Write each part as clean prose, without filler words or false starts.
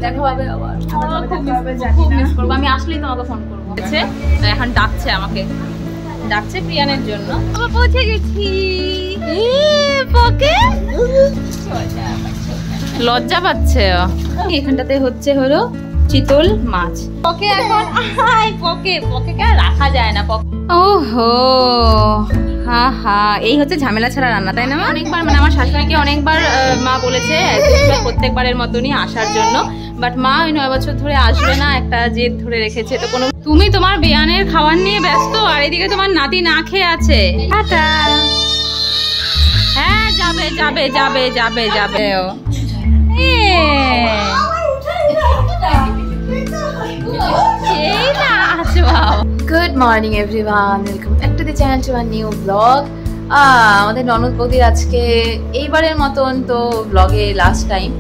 দেখা হবে আবার, খুব মিস করবো। আমি আসলেই তোমাকে ফোন করবো। এখন ডাকছে আমাকে, ডাকছে প্রিয়ানের জন্য। আমরা পৌঁছে গেছি। লজ্জা পাচ্ছে। এখানটাতে হচ্ছে হলো চিতল মাছ। পকে এখন পকে রাখা যায় না। ওহো হা হা, এই হচ্ছে ঝামেলা ছাড়া রান্না, তাই না? অনেকবার মানে আমার শাশুড়িকে অনেকবার মা বলেছে প্রত্যেকবারের মতনই আসার জন্য, বাট মা ওই 9 বছর ধরে আসবে না, একটা জেদ ধরে রেখেছে। তো কোনো তুমি তোমার বেয়ানের খাবার নিয়ে ব্যস্ত, আর এদিকে তোমার নাতি না খেয়ে আছে। টাটা। হ্যাঁ যাবে যাবে যাবে যাবে যাবে। Good morning everyone, welcome back to the channel to a new blog. আমাদের ননদ বৌদির আজকে এইবারের মতন তো ব্লগে লাস্ট টাইম।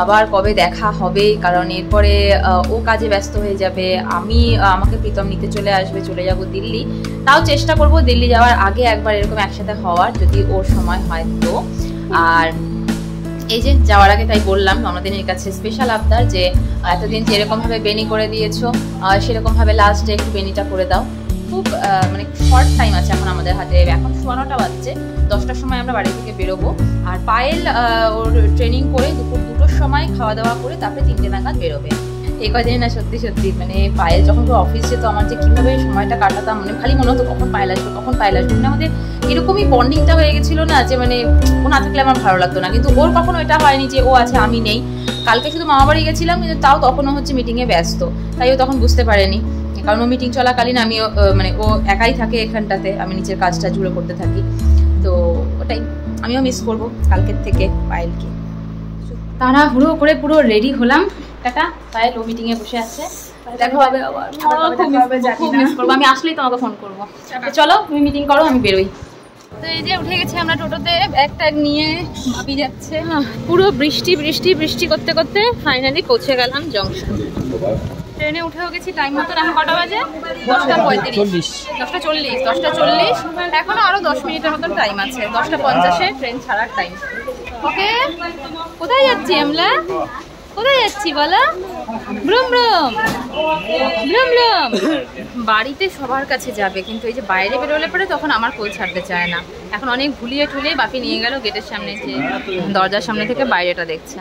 আবার কবে দেখা হবে, কারণ এরপরে ও কাজে ব্যস্ত হয়ে যাবে। আমাকে প্রীতম নিতে চলে আসবে, চলে যাব দিল্লি। তাও চেষ্টা করব দিল্লি যাওয়ার আগে একবার এরকম একসাথে হওয়ার, যদি ওর সময় হয় তো। আর এই যে যাওয়ার আগে তাই বললাম ননদিনের কাছে স্পেশাল আবদার যে এতদিন যেরকমভাবে বেনি করে দিয়েছো সেরকমভাবে লাস্ট ডে একটু বেনিটা করে দাও। খুব মানে শর্ট টাইম আছে এখন আমাদের হাতে। এখন 9টা বাজছে, 10টার সময় আমরা বাড়ি থেকে বেরোবো। আর পায়েল ওর ট্রেনিং করে দুপুর 2টোর সময় খাওয়া দাওয়া করে তারপরে 3টে নাগাদ বেরোবে। এই কদিন না সত্যি সত্যি মানে পায়েল যখন তো অফিস যেত, আমার যে কীভাবে সময়টা কাটাতাম, মানে খালি মনে হতো কখন পায়েল আসবে কখন পায়েল আসবে। মানে আমাদের এরকমই বন্ডিংটা হয়ে গেছিলো না, যে মানে ও না থাকলে আমার ভালো লাগতো না। কিন্তু ওর কখনো এটা হয়নি যে ও আছে আমি নেই। কালকে শুধু মামা বাড়ি গেছিলাম, কিন্তু তাও তখনও হচ্ছে মিটিংয়ে ব্যস্ত, তাই ও তখন বুঝতে পারেনি। কারণ ও মিটিং চলাকালীন আমিও মানে ও একাই থাকে এখানটাতে, আমি নিচের কাজটা জুড়ে করতে থাকি। তো ওটাই আমিও মিস করবো কালকের থেকে পায়েলকে। তাড়াহুড়ো করে পুরো রেডি হলাম। টাটা। পায়েল ও মিটিংয়ে বসে আছে, দেখা হবে আবার, খুব মিস করবো। আমি আসলেই তোমাকে ফোন করবো। চলো তুমি মিটিং করো, আমি বেরোই। তো এই যে উঠে গেছি আমরা টোটোতে, ব্যাগ ট্যাগ নিয়ে ভাবি যাচ্ছে। পুরো বৃষ্টি বৃষ্টি বৃষ্টি করতে করতে ফাইনালি পৌঁছে গেলাম জংশন। ট্রেনে উঠেও গেছি টাইম মতন। এখন কটা বাজে? 10:35, 10:40, 10:40। এখনো আরো 10 মিনিটের মতন টাইম আছে। 10:50-এ ট্রেন ছাড়ার টাইম। ওকে, কোথায় যাচ্ছি আমরা? কোথায় যাচ্ছি বলো? ব্রুম ব্রুম ব্রুম ব্রুম। বাড়িতে সবার কাছে যাবে, কিন্তু এই যে বাইরে বেরোলে পরে তখন আমার কোল ছাড়তে চায় না। এখন অনেক ভুলিয়ে ঠুলিয়ে বাপি নিয়ে গেল গেটের সামনে, যে দরজার সামনে থেকে বাইরেটা দেখছে।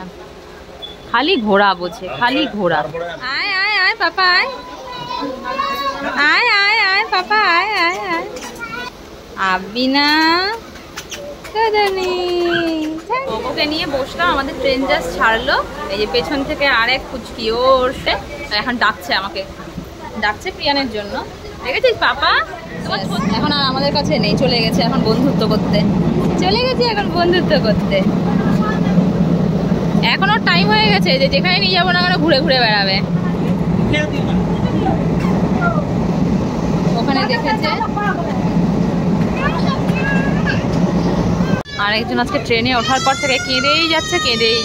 খালি ঘোড়া বোঝে, খালি ঘোড়া। আয় আয় আয় পাপা আয়, আয় আয় আয় পাপা আয় আয় আয়। আবি না ওকে নিয়ে বসলাম। আমাদের ট্রেন জাস্ট ছাড়লো। এই যে পেছন থেকে আরেক কুচকি ওর সে এখন ডাকছে আমাকে, ডাকছে প্রিয়ানের জন্য। দেখেছিস পাপা? এখন আর আমাদের কাছে নেই, চলে গেছে এখন বন্ধুত্ব করতে, চলে গেছে এখন বন্ধুত্ব করতে। এখনো টাইম হয়ে গেছে, যে যেখানে নিয়ে যাবো না কেন ঘুরে ঘুরে বেড়াবে। ওখানে দেখেছে আরেকজন আজকে ট্রেনে ওঠার পর থেকে কেঁদেই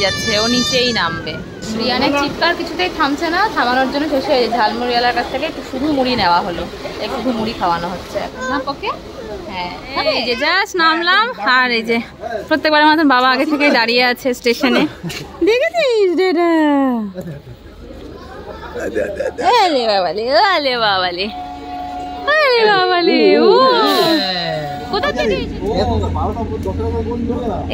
যাচ্ছে, ও নিচেই নামবে। প্রিয়ানের চিৎকার কিছুতেই থামছে না, থামানোর জন্য শেষে ঝালমুড়িওয়ালার কাছ থেকে একটু শুধু মুড়ি নেওয়া হলো, একটু শুধু মুড়ি খাওয়ানো হচ্ছে না পকে। হ্যাঁ এই যে জাস্ট নামলাম, আর এই যে প্রত্যেকবারের মতন বাবা আগে থেকে দাঁড়িয়ে আছে স্টেশনে। দেখেছিস রে? আরে বাবালে, আরে বাবালে, আরে বাবালে। ও কোথা থেকে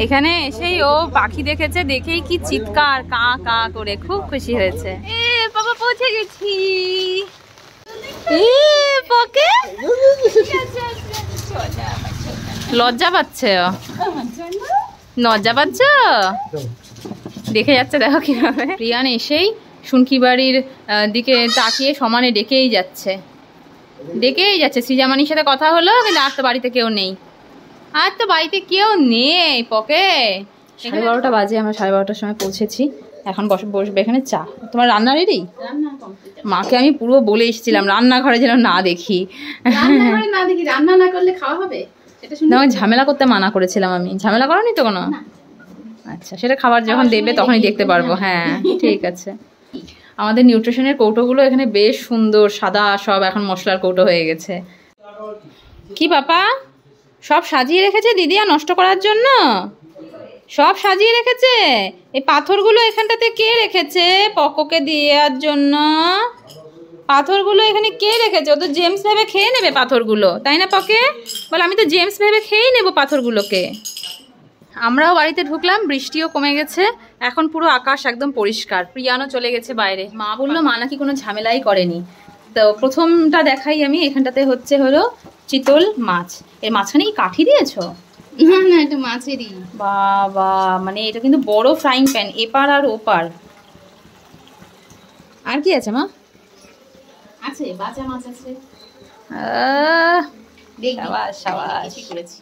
এখানে এসেই ও পাখি দেখেছে, দেখেই কি চিৎকার কা কা করে খুব খুশি হয়েছে। এ বাবা পৌঁছে গেছি। পকে লজ্জা পাচ্ছে, লজ্জা পাচ্ছ? দেখে যাচ্ছে, দেখো কিভাবে। প্রিয়ান এসেই শুনকি বাড়ির দিকে তাকিয়ে সমানে ডেকেই যাচ্ছে। সৃজামানির সাথে কথা হলো, কিন্তু আর তো বাড়িতে কেউ নেই, পকে। 12:30 বাজে, আমরা 12:30-টার সময় পৌঁছেছি। এখন বসবে এখানে চা। তোমার রান্না রেডি? মাকে আমি পুরো বলে এসেছিলাম রান্নাঘরে যেন না দেখি, রান্না না করলে খাওয়া হবে। ঝামেলা করতে মানা করেছিলাম আমি। ঝামেলা করোনি তো কোনো? আচ্ছা, সেটা খাবার যখন দেবে তখনই দেখতে পারবো। হ্যাঁ ঠিক আছে। আমাদের নিউট্রিশনের কৌটোগুলো এখানে বেশ সুন্দর সাদা, সব এখন মশলার কৌটো হয়ে গেছে। কি পাপা সব সাজিয়ে রেখেছে দিদি আর নষ্ট করার জন্য? সব সাজিয়ে রেখেছে। এই পাথরগুলো এখানটাতে কে রেখেছে পকোকে দেওয়ার জন্য? পাথরগুলো এখানে কে রেখেছে? ও তো জেমস ভেবে খেয়ে নেবে পাথরগুলো, তাই না পকে? বল আমি তো জেমস ভেবে খেয়েই নেবো পাথরগুলোকে। আমরাও বাড়িতে ঢুকলাম, বৃষ্টিও কমে গেছে, এখন পুরো আকাশ একদম পরিষ্কার। প্রিয়ানও চলে গেছে বাইরে। মা বললো মা নাকি কোনো ঝামেলাই করেনি। তো প্রথমটা দেখাই আমি, এখানটাতে হলো চিতল মাছ। এর মাঝখানে কি কাঠি দিয়েছো? না না, এটা মাছেরই। বাবা, মানে এটা কিন্তু বড় ফ্রাইং প্যান, এপার আর ওপার। আর কি আছে মা? আছে বাঁচা মাছ আছে।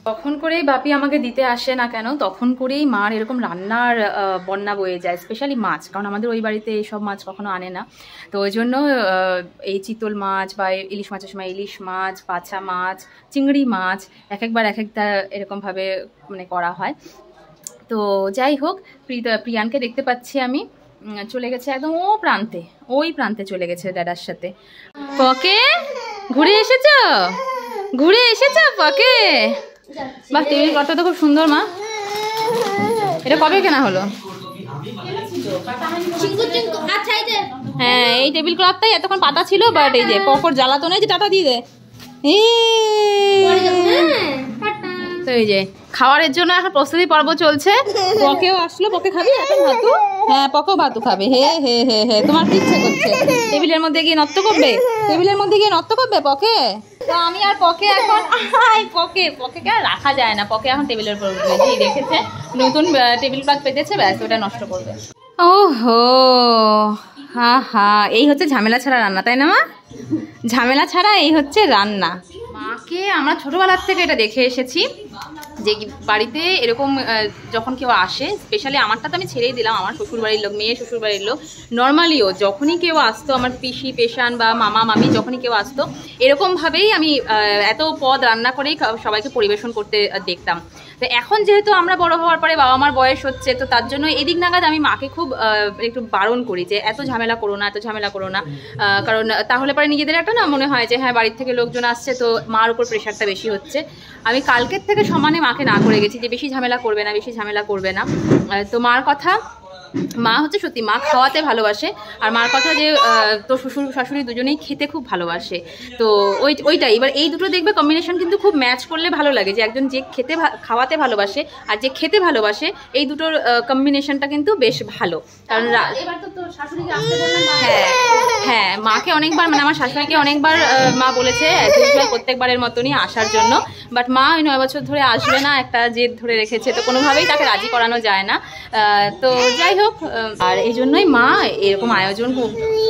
তখন করেই বাপি আমাকে দিতে আসে না কেন, তখন করেই মার এরকম রান্নার বন্যা বয়ে যায়, স্পেশালি মাছ, কারণ আমাদের ওই বাড়িতে এইসব মাছ কখনো আনে না। তো ওই জন্য এই চিতল মাছ বা ইলিশ মাছের সময় ইলিশ মাছ, পাছা মাছ, চিংড়ি মাছ একবার এক একটা এরকমভাবে মানে করা হয়। তো যাই হোক, প্রিয়ানকে দেখতে পাচ্ছি আমি, চলে গেছে একদম ওই প্রান্তে চলে গেছে দাদার সাথে। পকে ঘুরে এসেছো পকে? বাহ, টেবিল ক্লথটা তো খুব সুন্দর মা। এটা কবে কেনা হলো? হ্যাঁ, এই টেবিল ক্লথটাই এতক্ষণ পাতা ছিল, বাট এই যে পকর জ্বালাতো নেই যে টাটা দিয়ে দে। তো এই যে খাওয়ারের জন্য এখন প্রস্তুতি পর্ব চলছে। পকেও আসলো, পকে খাবি এখন ভাতু? হ্যাঁ, পকেও ভাতু খাবে। হে হে হে হে, তোমার কি ইচ্ছে করছে? টেবিলের মধ্যে গিয়ে নৃত্য করবে পকে? তো আমি আর পকে এখন পকে আর রাখা যায় না, পকে এখন টেবিলের উপর উঠবে। যেই দেখেছে নতুন টেবিল ক্লথ পেতেছে, ব্যাস ওটা নষ্ট করবে। ওহো, হা, এই হচ্ছে ঝামেলা ছাড়া রান্না, তাই না মা? ঝামেলা ছাড়া এই হচ্ছে রান্না। মাকে আমরা ছোটবেলার থেকে এটা দেখে এসেছি যে বাড়িতে এরকম যখন কেউ আসে, স্পেশালি আমারটা তো আমি ছেড়েই দিলাম, আমার শ্বশুরবাড়ির লোক, মেয়ে শ্বশুরবাড়ির লোক, নর্মালিও যখনই কেউ আসতো, আমার পিসি পেশান বা মামা মামি যখনই কেউ আসতো, এরকমভাবেই আমি এত পদ রান্না করেই সবাইকে পরিবেশন করতে দেখতাম। তো এখন যেহেতু আমরা বড় হওয়ার পরে বাবা মার বয়স হচ্ছে, তো তার জন্য এদিক নাগাদ আমি মাকে খুব একটু বারণ করি যে এত ঝামেলা করো না, কারণ তাহলে পরে নিজেদের একটা না মনে হয় যে হ্যাঁ বাড়ির থেকে লোকজন আসছে, তো মার উপর প্রেশারটা বেশি হচ্ছে। আমি কালকের থেকে সমানে মাকে না করে গেছি যে বেশি ঝামেলা করবে না। তো মার কথা, মা হচ্ছে সত্যি মা খাওয়াতে ভালোবাসে, আর মার কথা যে তো শ্বশুর শাশুড়ি দুজনেই খেতে খুব ভালোবাসে। তো ওইটাই এবার এই দুটো দেখবে কম্বিনেশন কিন্তু খুব ম্যাচ করলে ভালো লাগে, যে একজন যে খাওয়াতে ভালোবাসে আর যে খেতে ভালোবাসে, এই দুটোর কম্বিনেশনটা কিন্তু বেশ ভালো। কারণ হ্যাঁ, মাকে অনেকবার, মানে আমার শাশুড়িকে অনেকবার মা বলেছে প্রত্যেকবারের মতনই আসার জন্য, বাট মা ওই 9 বছর ধরে আসবে না, একটা জেদ ধরে রেখেছে, তো কোনোভাবেই তাকে রাজি করানো যায় না। তো যাই হোক, আর এই জন্যই মা এরকম আয়োজন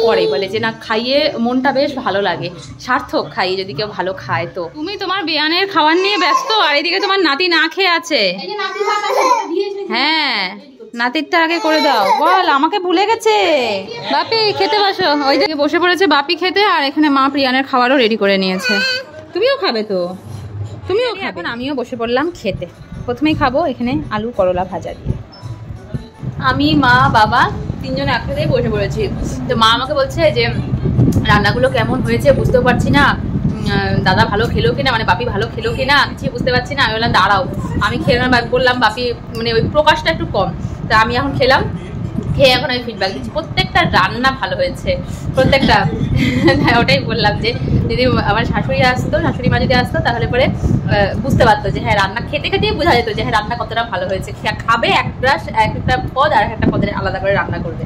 করে, বলে যে না খাইয়ে মনটা বেশ ভালো লাগে, সার্থক খাইয়ে যদি কেউ ভালো খায়। তো তুমি তোমার বিয়ানের খাবার নিয়ে ব্যস্ত, আর এদিকে তোমার নাতি না খেয়ে আছে। হ্যাঁ, নাতিরটা আগে করে দাও। বল, আমাকে ভুলে গেছে। বাপি খেতে বসো। ওই দিকে বসে পড়েছে বাপি খেতে, আর এখানে মা প্রিয়ানের খাবারও রেডি করে নিয়েছে। তুমিও খাবে তো? তুমিও খাবে? এখন আমিও বসে পড়লাম খেতে। প্রথমেই খাবো এখানে আলু করলা ভাজা দিয়ে। আমি মা বাবা তিনজন একসাথে বসে পড়েছি। তো মা আমাকে বলছে যে রান্নাগুলো কেমন হয়েছে বুঝতেও পারছি না, দাদা ভালো খেলো কিনা, মানে বাপি ভালো খেলো কিনা কিছু বুঝতে পারছি না। আমি বললাম দাঁড়াও, আমি খেয়ে বললাম বাপি মানে ওই প্রকাশটা একটু কম। তা আমি এখন খেলাম, খেয়ে এখন আমি ফিডব্যাক দিচ্ছি, প্রত্যেকটা রান্না ভালো হয়েছে, প্রত্যেকটা। ওটাই বললাম যে যদি আমার শাশুড়ি মা যদি আসতো তাহলে পরে বুঝতে পারতো যে হ্যাঁ রান্না খেতে খেতেই বোঝা যেত যে হ্যাঁ রান্না কতটা ভালো হয়েছে। খাবে একটা পদ আর একটা পদের আলাদা করে রান্না করবে,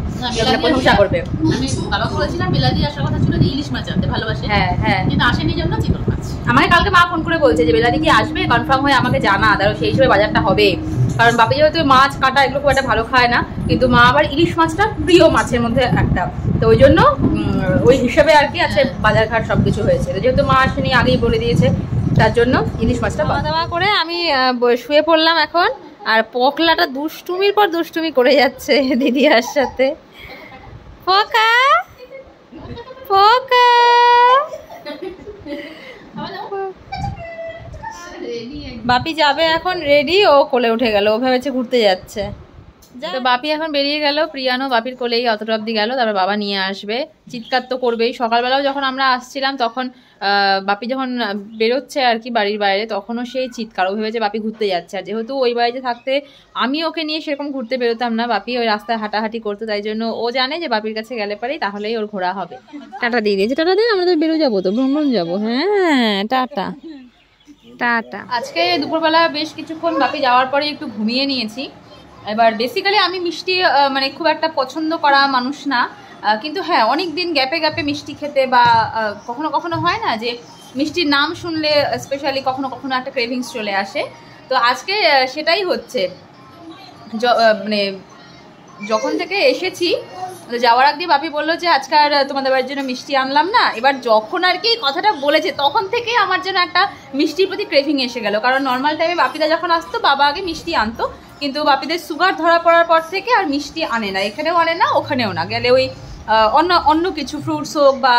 প্রশংসা করবে। আমি বাবা বলেছিলাম বেলাদি আসার কথা ছিল, যে ইলিশ মাছ আনতে ভালোবাসে, হ্যাঁ কিন্তু আসেনি জন্য চিতল মাছ। আমাকে কালকে মা ফোন করে বলছে যে বেলাদি কি আসবে, কনফার্ম হয়ে আমাকে জানা, ধরো সেই হিসেবে বাজারটা হবে। কারণ বাপি যেহেতু মাছ কাটা এগুলো খুব একটা ভালো খায় না, কিন্তু মা আবার ইলিশ মাছটা প্রিয় মাছের মধ্যে একটা, তো ওই জন্য ওই হিসেবে আর কি আছে বাজার ঘাট সবকিছু হয়েছে। যেহেতু মা আসেনি আগেই বলে দিয়েছে, তার জন্য ইলিশ মাছটা খাওয়া দাওয়া করে আমি শুয়ে পড়লাম এখন। আর পকলাটা দুষ্টুমির পর দুষ্টুমি করে যাচ্ছে দিদিয়ার সাথে। পকা পকা বাপি যাবে এখন রেডি, ও কোলে উঠে গেল, ও ভেবেছে ঘুরতে যাচ্ছে। তো বাপি এখন বেরিয়ে গেল, প্রিয়ানো বাপির কোলেই অতটা অব্দি গেল, তারপর বাবা নিয়ে আসবে। চিৎকার তো করবেই। সকালবেলাও যখন আমরা আসছিলাম তখন বাপি যখন বেরোচ্ছে আর কি বাড়ির বাইরে, তখনও সেই চিৎকার। ও ভেবেছে বাপি ঘুরতে যাচ্ছে, আর যেহেতু ওই বাড়িতে থাকতে আমি ওকে নিয়ে সেরকম ঘুরতে বেরোতাম না, বাপি ওই রাস্তায় হাঁটাহাঁটি করতো, তাই জন্য ও জানে যে বাপির কাছে গেলে পারেই তাহলেই ওর ঘোরা হবে। টাটা দিয়ে দিয়েছে, টাটা দিয়ে আমরা তো বেরো যাবো, তো ভ্রমণ যাবো। হ্যাঁ টাটা টাটা। আজকে দুপুরবেলা বেশ কিছুক্ষণ বাপি যাওয়ার পরে একটু ঘুমিয়ে নিয়েছি। এবার বেসিক্যালি আমি মিষ্টি মানে খুব একটা পছন্দ করা মানুষ না, কিন্তু হ্যাঁ অনেক দিন গ্যাপে গ্যাপে মিষ্টি খেতে বা কখনো কখনো হয় না যে মিষ্টির নাম শুনলে স্পেশালি কখনো কখনো একটা ক্রেভিংস চলে আসে। তো আজকে সেটাই হচ্ছে। মানে যখন থেকে এসেছি যাওয়ার আগে বাপি বললো যে আজকে আর তোমাদের বাড়ির জন্য মিষ্টি আনলাম না। এবার যখন আর কি কথাটা বলেছে তখন থেকে আমার জন্য একটা মিষ্টির প্রতি ক্রেভিং এসে গেল। কারণ নর্মাল টাইমে বাপিদা যখন আসতো বাবা আগে মিষ্টি আনতো, কিন্তু বাপিদের সুগার ধরা পড়ার পর থেকে আর মিষ্টি আনে না, এখানেও আনে না ওখানেও না। গেলে ওই অন্য কিছু ফ্রুটস হোক বা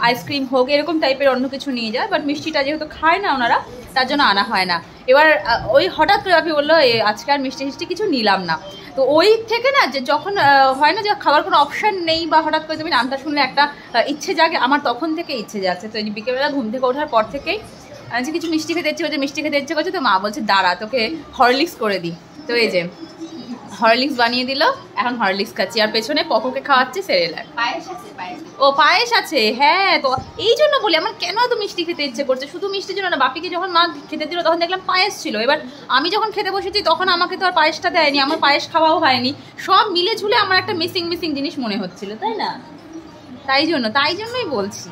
আইসক্রিম হোক এরকম টাইপের অন্য কিছু নিয়ে যায়, বাট মিষ্টিটা যেহেতু খায় না ওনারা তার জন্য আনা হয় না। এবার ওই হঠাৎ করে বাপি বললো আজকে আর মিষ্টি মিষ্টি কিছু নিলাম না। তো ওই থেকে না যে যখন হয় না যে খাবার কোনো অপশান নেই বা হঠাৎ করে তুমি নামটা শুনলে একটা ইচ্ছে জাগে, আমার তখন থেকে ইচ্ছে যাচ্ছে। তো এই বিকেলবেলা ঘুম থেকে ওঠার পর থেকেই যে কিছু মিষ্টি খেতে ইচ্ছে করছে, মিষ্টি খেতে ইচ্ছে করছে, তো মা বলছে দাঁড়া তোকে হরলিক্স করে দিই। তো এই যে হরলিক্স বানিয়ে দিল, এখন হরলিক্স খাচ্ছি, আর পেছনে পকোকে খাওয়াচ্ছে সেরেলাক। ও পায়েস আছে, হ্যাঁ। তো এই জন্য বলি আমার কেন এত মিষ্টি খেতে ইচ্ছে করছে, শুধু মিষ্টির জন্য না। বাপিকে যখন মা খেতে দিল তখন দেখলাম পায়েস ছিল, এবার আমি যখন খেতে বসেছি তখন আমাকে তো আর পায়েসটা দেয়নি, আমার পায়েস খাওয়াও হয়নি। সব মিলে ঝুলে আমার একটা মিসিং জিনিস মনে হচ্ছিল, তাই না? তাই জন্যই বলছি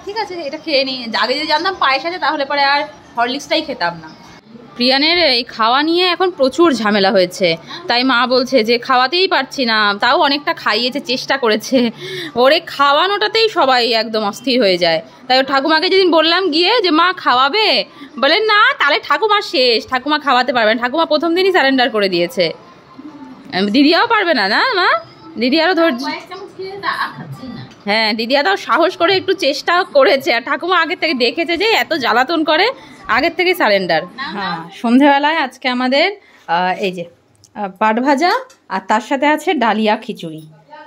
ঠিক আছে এটা খেয়ে নিই। আগে যদি জানতাম পায়েস আছে তাহলে পরে আর হরলিক্সটাই খেতাম না। প্রিয়ানের এই খাওয়া নিয়ে এখন প্রচুর ঝামেলা হয়েছে, তাই মা বলছে যে খাওয়াতেই পারছি না, তাও অনেকটা খাইয়েছে, চেষ্টা করেছে। ওরে খাওয়ানোটাতেই সবাই একদম অস্থির হয়ে যায়। তাই ওর ঠাকুমাকে যেদিন বললাম গিয়ে যে মা খাওয়াবে, বলে না তাহলে ঠাকুমা শেষ, ঠাকুমা খাওয়াতে পারবে না। ঠাকুমা প্রথম দিনই সারেন্ডার করে দিয়েছে। দিদিয়াও পারবে না, না মা? দিদি আরও ধৈর্য, হ্যাঁ দিদিয়া তাও সাহস করে একটু চেষ্টা করেছে, আর ঠাকুমা আগের থেকে দেখেছে যে এত জ্বালাতন করে, আগের থেকে সারেন্ডার। হ্যাঁ সন্ধ্যেবেলায় আজকে আমাদের এই যে পাট ভাজা আর তার সাথে আছে ডালিয়া খিচুড়ি,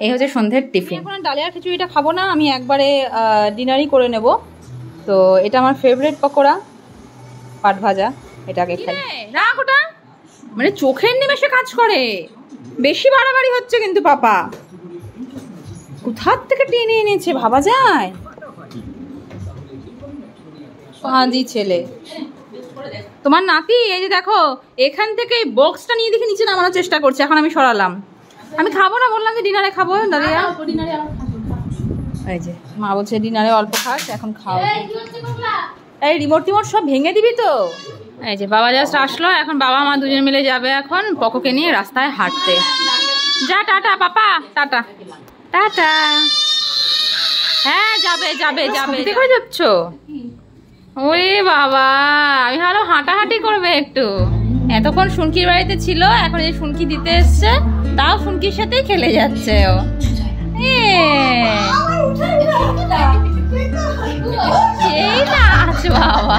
এই হচ্ছে সন্ধ্যের টিফিন। এখন ডালিয়া খিচুড়িটা খাবো না, আমি একবারে ডিনারই করে নেব। তো এটা আমার ফেভারিট পকোড়া, পাট ভাজা, এটাকে খাই। রাখ ওটা, মানে চোখের নিমেষে কাজ করে, বেশি বাড়াবাড়ি হচ্ছে কিন্তু পাপা। কোথার থেকে টেনে এনেছে ভাবা যায়, হাজি ছেলে। তোমার নাতি এই যে দেখো এখান থেকে বক্সটা নিয়ে দেখে নিচে নামানোর চেষ্টা করছে, এখন আমি সরালাম। আমি খাবো না, বললাম যে ডিনারে খাবো। দাঁড়িয়ে এই যে মা বলছে ডিনারে অল্প খাস, এখন খাও। এই রিমোট সব ভেঙে দিবি তো। এই যে বাবা জাস্ট আসলো, এখন বাবা মা দুজন মিলে যাবে এখন পকোকে নিয়ে রাস্তায় হাঁটতে। যা টাটা পাপা, টাটা টাটা। হ্যাঁ যাবে যাবে যাবে। কোথায় যাচ্ছ? ওরে বাবা, আমি ভালো হাঁটাহাঁটি করবে একটু। এতক্ষণ শুনকির বাড়িতে ছিল, এখন এই শুনকি দিতে এসছে, তাও শুনকির সাথেই খেলে যাচ্ছে ও। এই নাচ বাবা।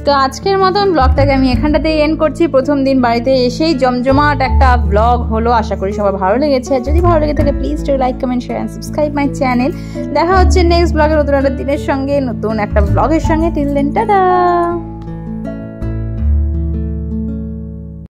তো আজকের মতন ব্লগটাকে আমি এখানটাতেই এন্ড করছি। প্রথম দিন বাড়িতে এসেই জমজমাট একটা ব্লগ হলো, আশা করি সবার ভালো লেগেছে। যদি ভালো লেগে থাকে please to like, comment, share and subscribe my channel. দেখা হচ্ছে নেক্সট ব্লগের নতুন একটা দিনের সঙ্গে, নতুন একটা ব্লগের সঙ্গে। Till then tata.